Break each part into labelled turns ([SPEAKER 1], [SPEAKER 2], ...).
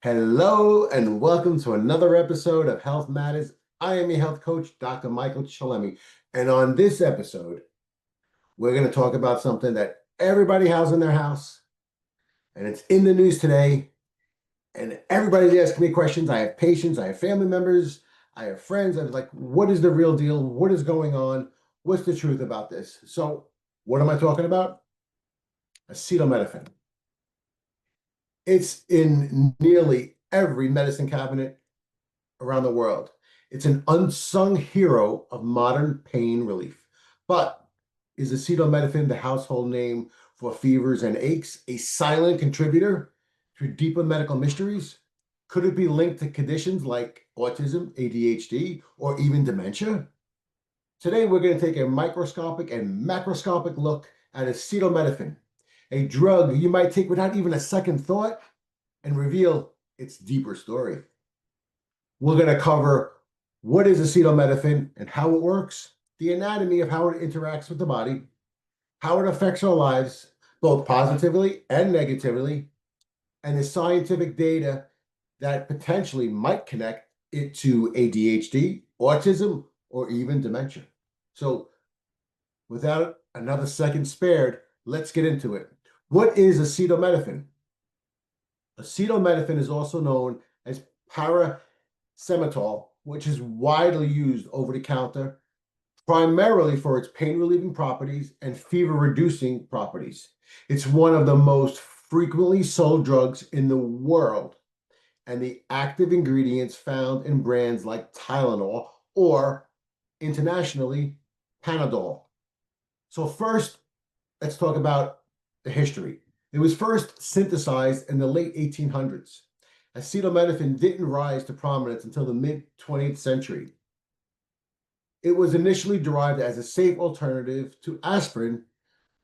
[SPEAKER 1] Hello and welcome to another episode of Health Matters. I am your health coach, Dr. Michael Chillemi. And on this episode, we're going to talk about something that everybody has in their house, and it's in the news today. And everybody's asking me questions. I have patients, I have family members, I have friends. I'm like, what is the real deal? What is going on? What's the truth about this? So, what am I talking about? Acetaminophen. It's in nearly every medicine cabinet around the world. It's an unsung hero of modern pain relief. But is acetaminophen the household name for fevers and aches, a silent contributor to deeper medical mysteries? Could it be linked to conditions like autism, ADHD, or even dementia? Today, we're going to take a microscopic and macroscopic look at acetaminophen, a drug you might take without even a second thought, and reveal its deeper story. We're going to cover what is acetaminophen and how it works, the anatomy of how it interacts with the body, how it affects our lives, both positively and negatively, and the scientific data that potentially might connect it to ADHD, autism, or even dementia. So, without another second spared, let's get into it. What is acetaminophen? Acetaminophen is also known as paracetamol, which is widely used over the counter, primarily for its pain relieving properties and fever reducing properties. It's one of the most frequently sold drugs in the world, and the active ingredients found in brands like Tylenol or internationally Panadol. So, first, let's talk about the history. It was first synthesized in the late 1800s. Acetaminophen didn't rise to prominence until the mid 20th century. It was initially derived as a safe alternative to aspirin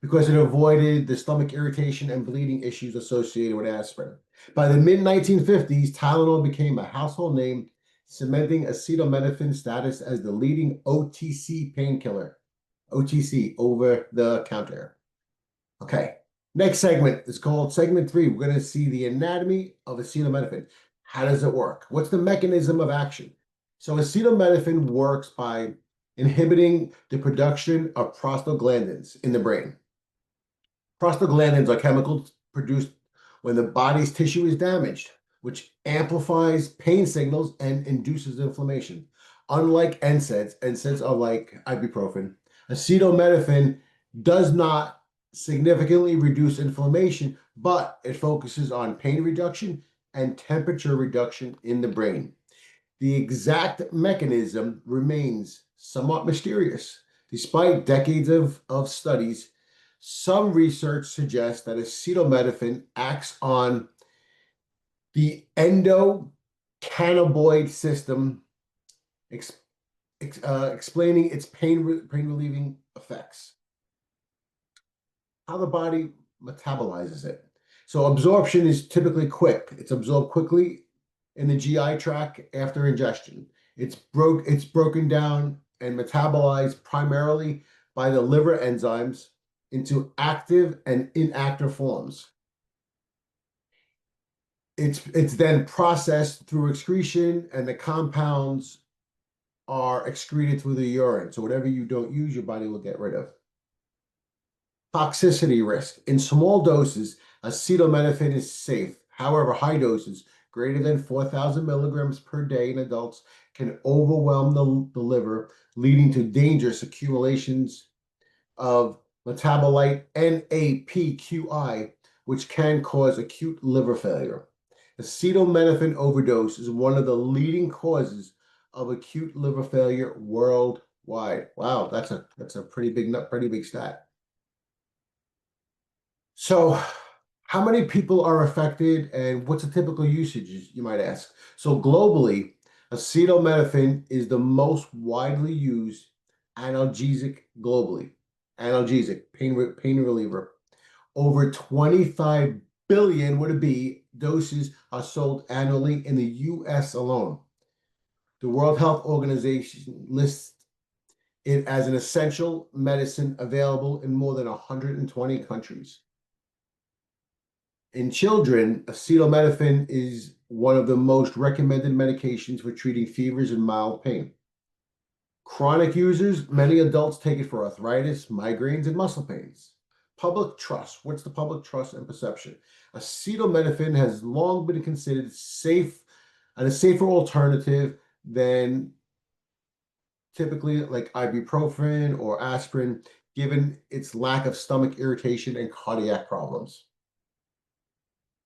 [SPEAKER 1] because it avoided the stomach irritation and bleeding issues associated with aspirin. By the mid 1950s, Tylenol became a household name, cementing acetaminophen's status as the leading OTC painkiller. OTC, over the counter. Okay, next segment is called segment 3. We're going to see the anatomy of acetaminophen. How does it work? What's the mechanism of action? So acetaminophen works by inhibiting the production of prostaglandins in the brain. Prostaglandins are chemicals produced when the body's tissue is damaged, which amplifies pain signals and induces inflammation. Unlike NSAIDs are like ibuprofen, acetaminophen does not significantly reduce inflammation, but it focuses on pain reduction and temperature reduction in the brain. The exact mechanism remains somewhat mysterious. Despite decades of studies, some research suggests that acetaminophen acts on the endocannabinoid system, explaining its pain relieving effects. How the body metabolizes it. So absorption is typically quick. It's absorbed quickly in the GI tract after ingestion. It's broken down and metabolized primarily by the liver enzymes into active and inactive forms. It's then processed through excretion, and the compounds are excreted through the urine. So whatever you don't use, your body will get rid of. Toxicity risk. In small doses, acetaminophen is safe. However, high doses, greater than 4,000 milligrams per day in adults, can overwhelm the liver, leading to dangerous accumulations of metabolite NAPQI, which can cause acute liver failure. Acetaminophen overdose is one of the leading causes of acute liver failure worldwide. Wow, that's a pretty big stat. So, how many people are affected, and what's the typical usage, you might ask? So, globally, acetaminophen is the most widely used analgesic globally. Analgesic, pain reliever. Over 25 billion, would it be, doses are sold annually in the US alone. The World Health Organization lists it as an essential medicine available in more than 120 countries. In children, acetaminophen is one of the most recommended medications for treating fevers and mild pain. Chronic users, many adults take it for arthritis, migraines, and muscle pains. Public trust. What's the public trust and perception? Acetaminophen has long been considered safe and a safer alternative than typically like ibuprofen or aspirin, given its lack of stomach irritation and cardiac problems.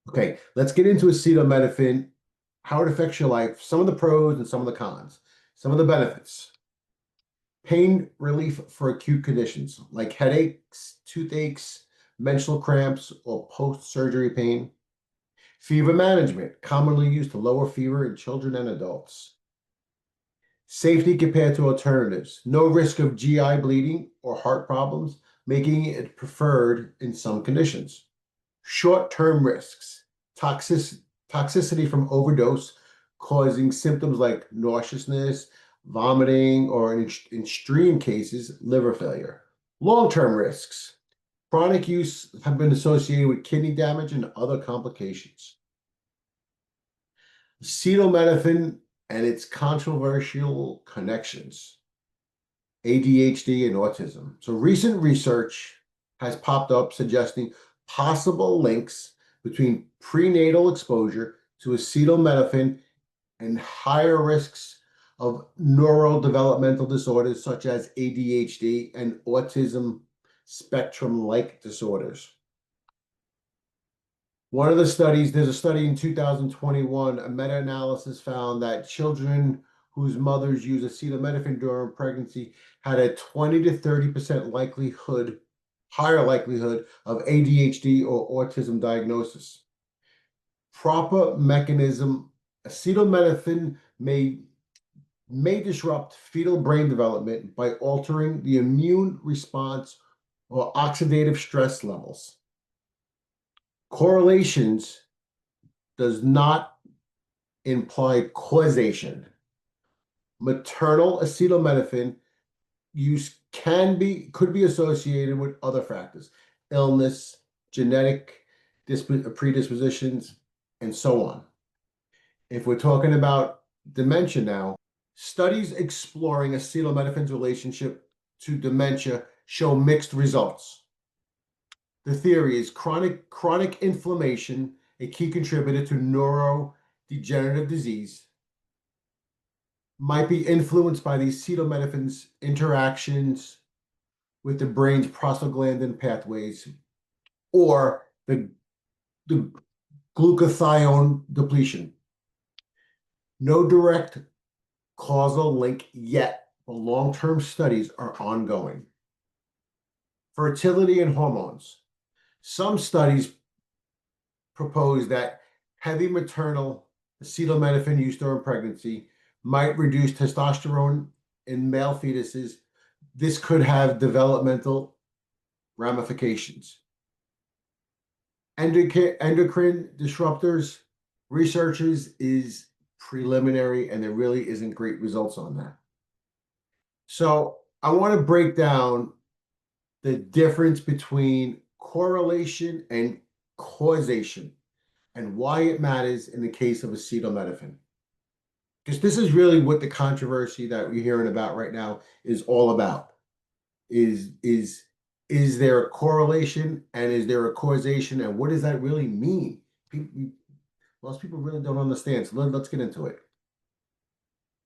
[SPEAKER 1] Okay, let's get into acetaminophen, how it affects your life, some of the pros and some of the cons, some of the benefits. Pain relief for acute conditions like headaches, toothaches, menstrual cramps, or post-surgery pain. Fever management, commonly used to lower fever in children and adults. Safety compared to alternatives. No risk of GI bleeding or heart problems, making it preferred in some conditions. Short-term risks. Toxicity from overdose, causing symptoms like nauseousness, vomiting, or in extreme cases, liver failure. Long-term risks. Chronic use have been associated with kidney damage and other complications. Acetaminophen and its controversial connections. ADHD and autism. So recent research has popped up suggesting possible links between prenatal exposure to acetaminophen and higher risks of neurodevelopmental disorders such as ADHD and autism spectrum-like disorders. One of the studies, there's a study in 2021, a meta-analysis found that children whose mothers use acetaminophen during pregnancy had a 20 to 30% higher likelihood of ADHD or autism diagnosis. Proper mechanism, acetaminophen may disrupt fetal brain development by altering the immune response or oxidative stress levels. Correlations does not imply causation. Maternal acetaminophen use could be associated with other factors, illness, genetic predispositions, and so on. If we're talking about dementia now, studies exploring acetaminophen's relationship to dementia show mixed results. The theory is chronic inflammation, a key contributor to neurodegenerative disease, might be influenced by the acetaminophen's interactions with the brain's prostaglandin pathways or the glutathione depletion. No direct causal link yet, but long-term studies are ongoing. Fertility and hormones. Some studies propose that heavy maternal acetaminophen use during pregnancy might reduce testosterone in male fetuses. This could have developmental ramifications. Endocrine disruptors, researchers is preliminary, and there really isn't great results on that. So I want to break down the difference between correlation and causation and why it matters in the case of acetaminophen. Because this is really what the controversy that we're hearing about right now is all about. Is there a correlation and is there a causation, and what does that really mean? Most people really don't understand. So let's get into it.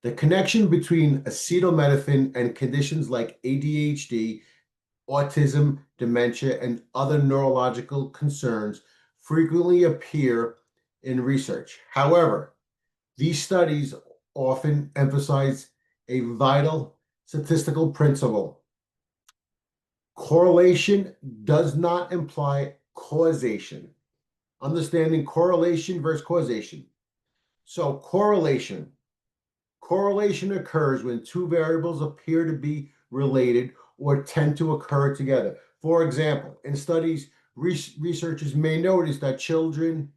[SPEAKER 1] The connection between acetaminophen and conditions like ADHD, autism, dementia, and other neurological concerns frequently appear in research. However, these studies often emphasize a vital statistical principle. Correlation does not imply causation. Understanding correlation versus causation. So correlation occurs when two variables appear to be related or tend to occur together. For example, in studies, researchers may notice that children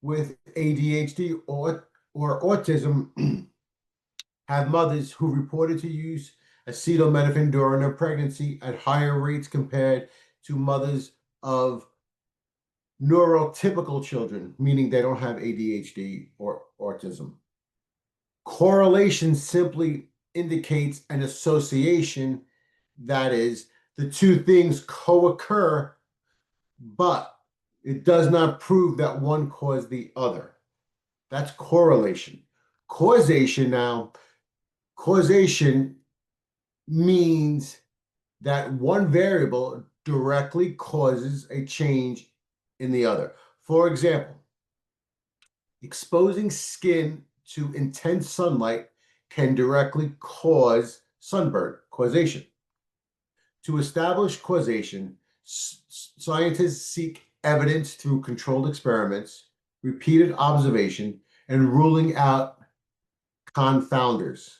[SPEAKER 1] with ADHD or autism have mothers who reported to use acetaminophen during their pregnancy at higher rates compared to mothers of neurotypical children, meaning they don't have ADHD or autism. Correlation simply indicates an association, that is, the two things co-occur, but it does not prove that one caused the other. That's correlation. Causation means that one variable directly causes a change in the other. For example, exposing skin to intense sunlight can directly cause sunburn. Causation. To establish causation, scientists seek evidence through controlled experiments, repeated observation, and ruling out confounders.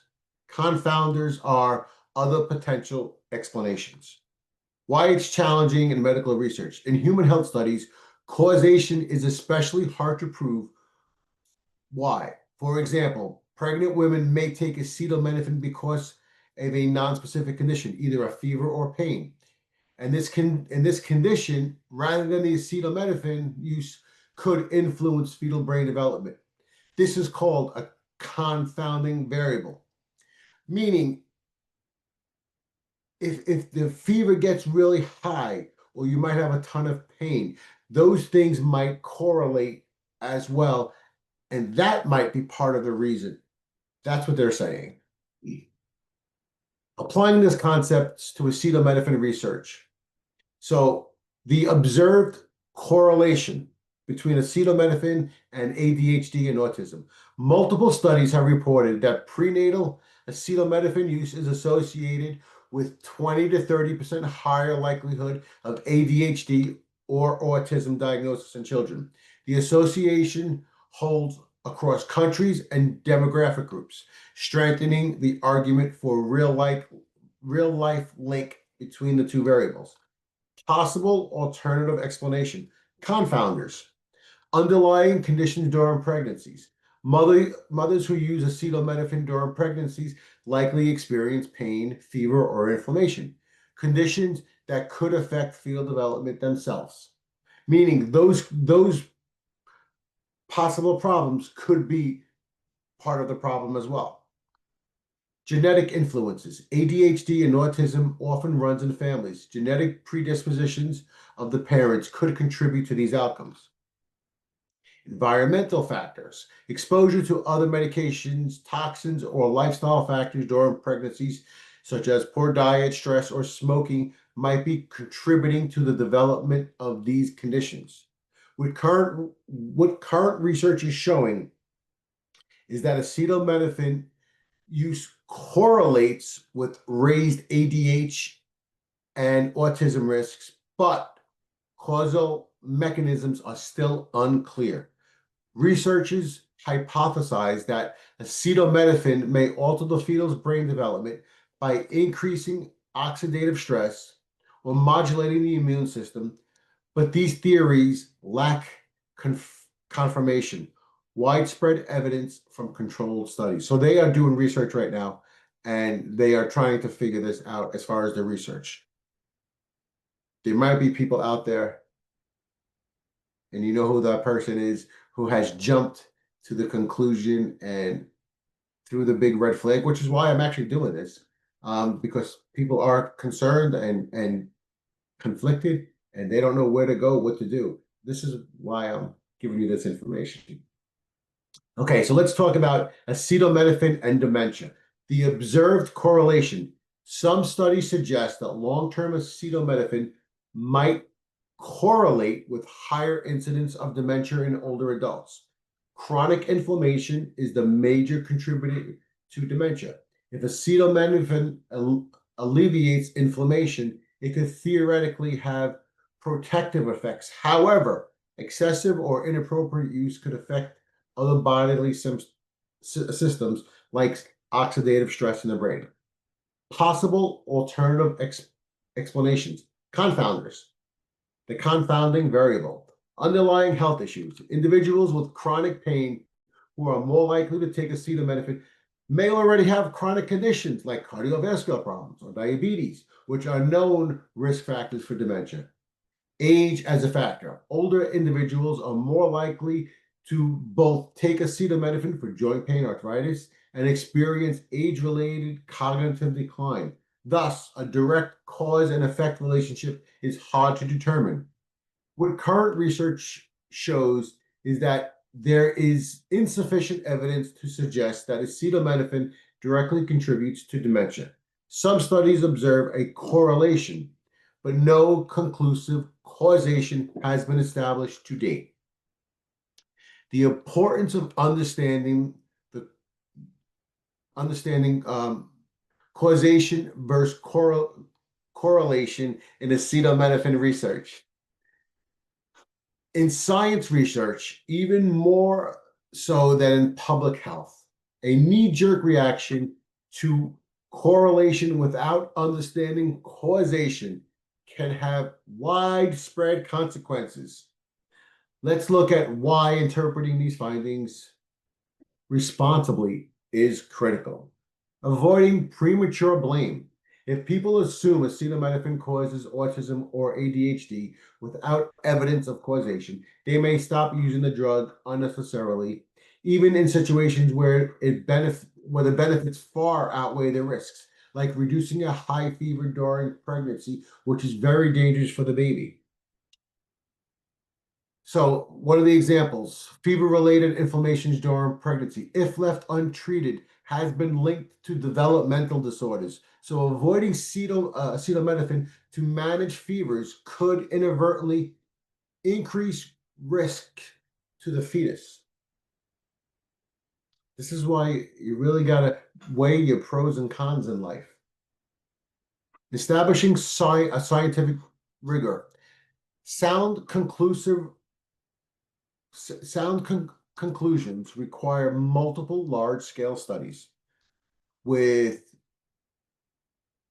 [SPEAKER 1] Confounders are other potential explanations. Why it's challenging in medical research. In human health studies, causation is especially hard to prove. Why? For example, pregnant women may take acetaminophen because of a non-specific condition, either a fever or pain. And in this condition, rather than the acetaminophen use, could influence fetal brain development. This is called a confounding variable, meaning if the fever gets really high, or you might have a ton of pain, those things might correlate as well, and that might be part of the reason. That's what they're saying. Applying this concept to acetaminophen research. So the observed correlation between acetaminophen and ADHD and autism. Multiple studies have reported that prenatal acetaminophen use is associated with 20 to 30% higher likelihood of ADHD or autism diagnosis in children. The association holds across countries and demographic groups, strengthening the argument for real life link between the two variables. Possible alternative explanation. Confounders. Underlying conditions during pregnancies. Mothers who use acetaminophen during pregnancies likely experience pain, fever, or inflammation. Conditions that could affect fetal development themselves. Meaning those possible problems could be part of the problem as well. Genetic influences. ADHD and autism often runs in families. Genetic predispositions of the parents could contribute to these outcomes. Environmental factors. Exposure to other medications, toxins, or lifestyle factors during pregnancies, such as poor diet, stress, or smoking, might be contributing to the development of these conditions. What current research is showing is that acetaminophen use correlates with raised ADHD and autism risks, but causal mechanisms are still unclear. Researchers hypothesize that acetaminophen may alter the fetal's brain development by increasing oxidative stress or modulating the immune system, but these theories lack confirmation. Widespread evidence from controlled studies. So they are doing research right now, and they are trying to figure this out as far as the research. There might be people out there, and you know who that person is, who has jumped to the conclusion and threw the big red flag, which is why I'm actually doing this, because people are concerned and conflicted, and they don't know where to go, what to do. This is why I'm giving you this information. Okay, so let's talk about acetaminophen and dementia. The observed correlation. Some studies suggest that long-term acetaminophen might correlate with higher incidence of dementia in older adults. Chronic inflammation is the major contributor to dementia. If acetaminophen alleviates inflammation, it could theoretically have protective effects. However, excessive or inappropriate use could affect other bodily systems like oxidative stress in the brain. Possible alternative explanations. Confounders. The confounding variable. Underlying health issues. Individuals with chronic pain who are more likely to take acetaminophen may already have chronic conditions like cardiovascular problems or diabetes, which are known risk factors for dementia. Age as a factor. Older individuals are more likely to both take acetaminophen for joint pain, arthritis, and experience age-related cognitive decline. Thus, a direct cause and effect relationship is hard to determine. What current research shows is that there is insufficient evidence to suggest that acetaminophen directly contributes to dementia. Some studies observe a correlation, but no conclusive causation has been established to date. The importance of understanding causation versus correlation in acetaminophen research. In science research, even more so than in public health, a knee-jerk reaction to correlation without understanding causation can have widespread consequences. Let's look at why interpreting these findings responsibly is critical. Avoiding premature blame. If people assume acetaminophen causes autism or ADHD without evidence of causation, they may stop using the drug unnecessarily, even in situations where the benefits far outweigh the risks, like reducing a high fever during pregnancy, which is very dangerous for the baby. So what are the examples? Fever-related inflammations during pregnancy, if left untreated, has been linked to developmental disorders. So avoiding acetaminophen to manage fevers could inadvertently increase risk to the fetus. This is why you really got to weigh your pros and cons in life. Establishing a scientific rigor. Sound conclusions require multiple large-scale studies with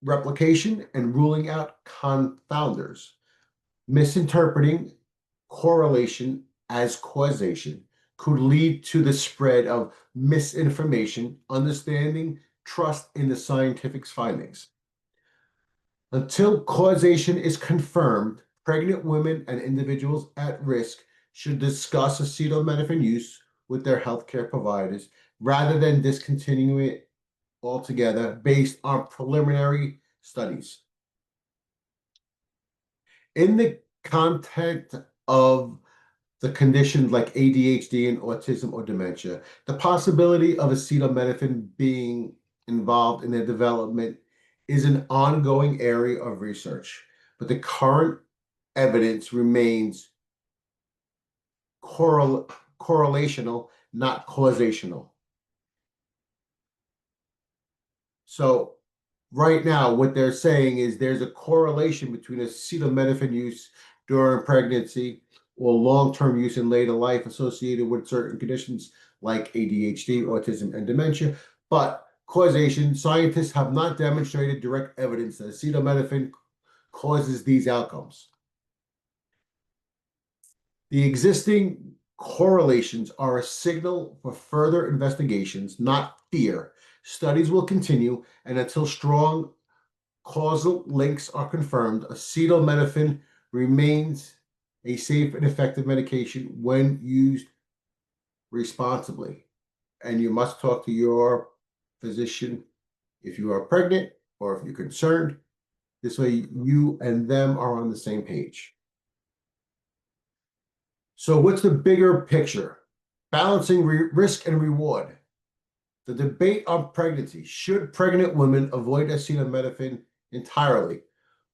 [SPEAKER 1] replication and ruling out confounders. Misinterpreting correlation as causation could lead to the spread of misinformation, understanding trust in the scientific findings. Until causation is confirmed, pregnant women and individuals at risk should discuss acetaminophen use with their healthcare providers rather than discontinue it altogether based on preliminary studies. In the context of the conditions like ADHD and autism or dementia, the possibility of acetaminophen being involved in their development is an ongoing area of research, but the current evidence remains correlational, not causational. So right now, what they're saying is there's a correlation between acetaminophen use during pregnancy or long-term use in later life associated with certain conditions like ADHD, autism, and dementia. But causation, scientists have not demonstrated direct evidence that acetaminophen causes these outcomes. The existing correlations are a signal for further investigations, not fear. Studies will continue, and until strong causal links are confirmed, acetaminophen remains a safe and effective medication when used responsibly. And you must talk to your physician if you are pregnant or if you're concerned. This way you and them are on the same page. So what's the bigger picture? Balancing risk and reward. The debate on pregnancy. Should pregnant women avoid acetaminophen entirely?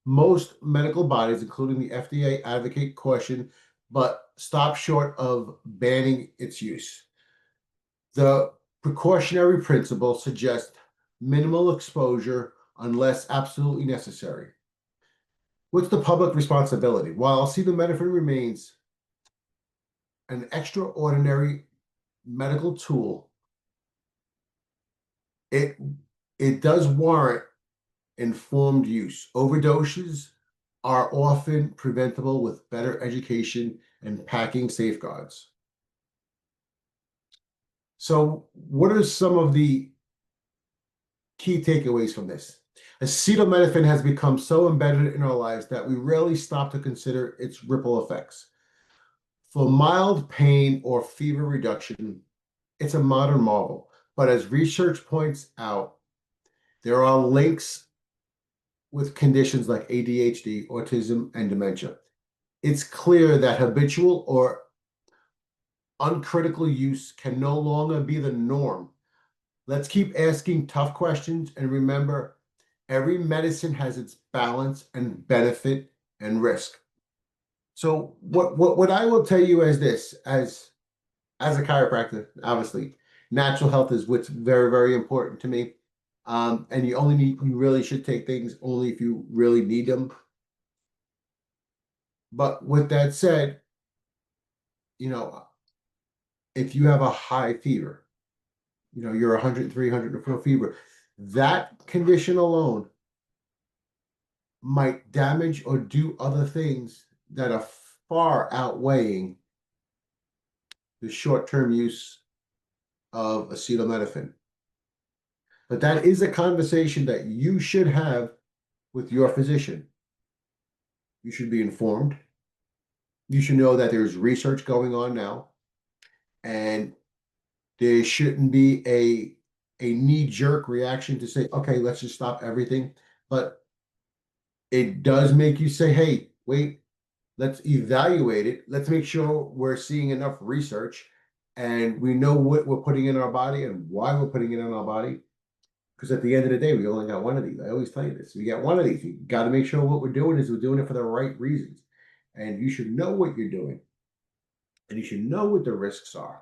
[SPEAKER 1] Most medical bodies, including the FDA, advocate caution, but stop short of banning its use. The precautionary principle suggests minimal exposure unless absolutely necessary. What's the public responsibility? While acetaminophen remains an extraordinary medical tool, it does warrant informed use. Overdoses are often preventable with better education and packing safeguards. So what are some of the key takeaways from this? Acetaminophen has become so embedded in our lives that we rarely stop to consider its ripple effects. For mild pain or fever reduction, it's a modern marvel. But as research points out, there are links with conditions like ADHD, autism, and dementia. It's clear that habitual or uncritical use can no longer be the norm. Let's keep asking tough questions and remember every medicine has its balance and benefit and risk. So what I will tell you is this, as a chiropractor, obviously, natural health is what's very, very important to me. And you really should take things only if you really need them. But with that said, you know, if you have a high fever, you're 103, 104 fever, that condition alone might damage or do other things that are far outweighing the short-term use of acetaminophen. But that is a conversation that you should have with your physician. You should be informed. You should know that there's research going on now, and there shouldn't be a knee-jerk reaction to say, okay, let's just stop everything. But it does make you say, hey, wait, let's evaluate it. Let's make sure we're seeing enough research and we know what we're putting in our body and why we're putting it in our body. Because at the end of the day, we only got one of these. I always tell you this. We got one of these. You got to make sure what we're doing is we're doing it for the right reasons. And you should know what you're doing. And you should know what the risks are.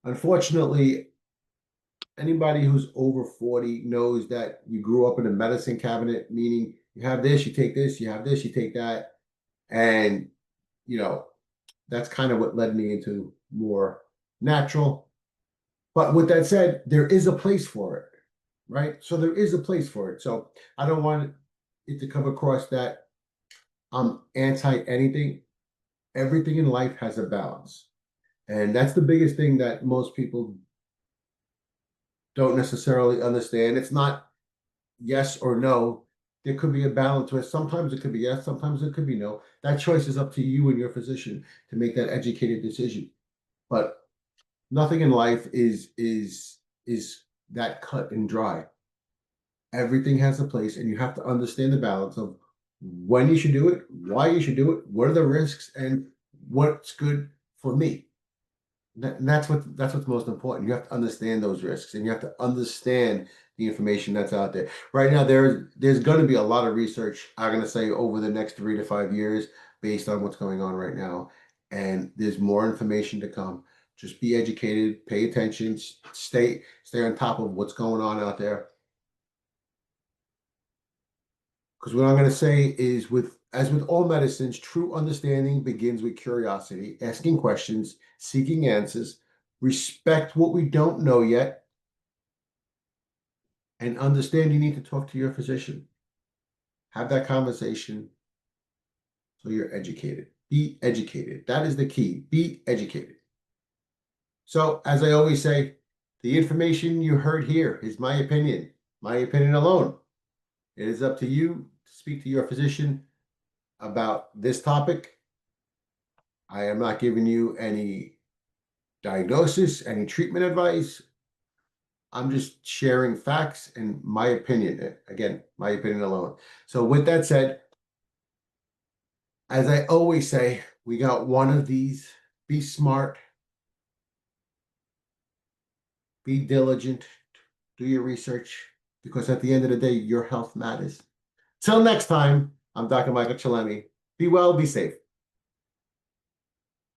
[SPEAKER 1] Unfortunately, anybody who's over 40 knows that you grew up in a medicine cabinet, meaning you have this, you take this, you have this, you take that. And, that's kind of what led me into more natural. But with that said, there is a place for it, right? So there is a place for it. So I don't want it to come across that I'm anti anything. Everything in life has a balance. And that's the biggest thing that most people don't necessarily understand. It's not yes or no. There could be a balance where sometimes it could be yes, sometimes it could be no. That choice is up to you and your physician to make that educated decision. But nothing in life is that cut and dry. Everything has a place, and you have to understand the balance of when you should do it, why you should do it, what are the risks, and what's good for me. And that's what's most important. You have to understand those risks, and you have to understand the information that's out there. Right now, there's going to be a lot of research, I'm going to say, over the next 3 to 5 years based on what's going on right now. And there's more information to come. Just be educated, pay attention, stay on top of what's going on out there. Because what I'm going to say is, as with all medicines, true understanding begins with curiosity, asking questions, seeking answers, respect what we don't know yet, and understand you need to talk to your physician. Have that conversation so you're educated. Be educated. That is the key. Be educated. So, as I always say, the information you heard here is my opinion alone. It is up to you to speak to your physician about this topic. I am not giving you any diagnosis, any treatment advice. I'm just sharing facts and my opinion. Again, my opinion alone. So with that said, as I always say, we got one of these. Be smart. Be diligent. Do your research. Because at the end of the day, your health matters. Till next time, I'm Dr. Michael Chillemi. Be well, be safe.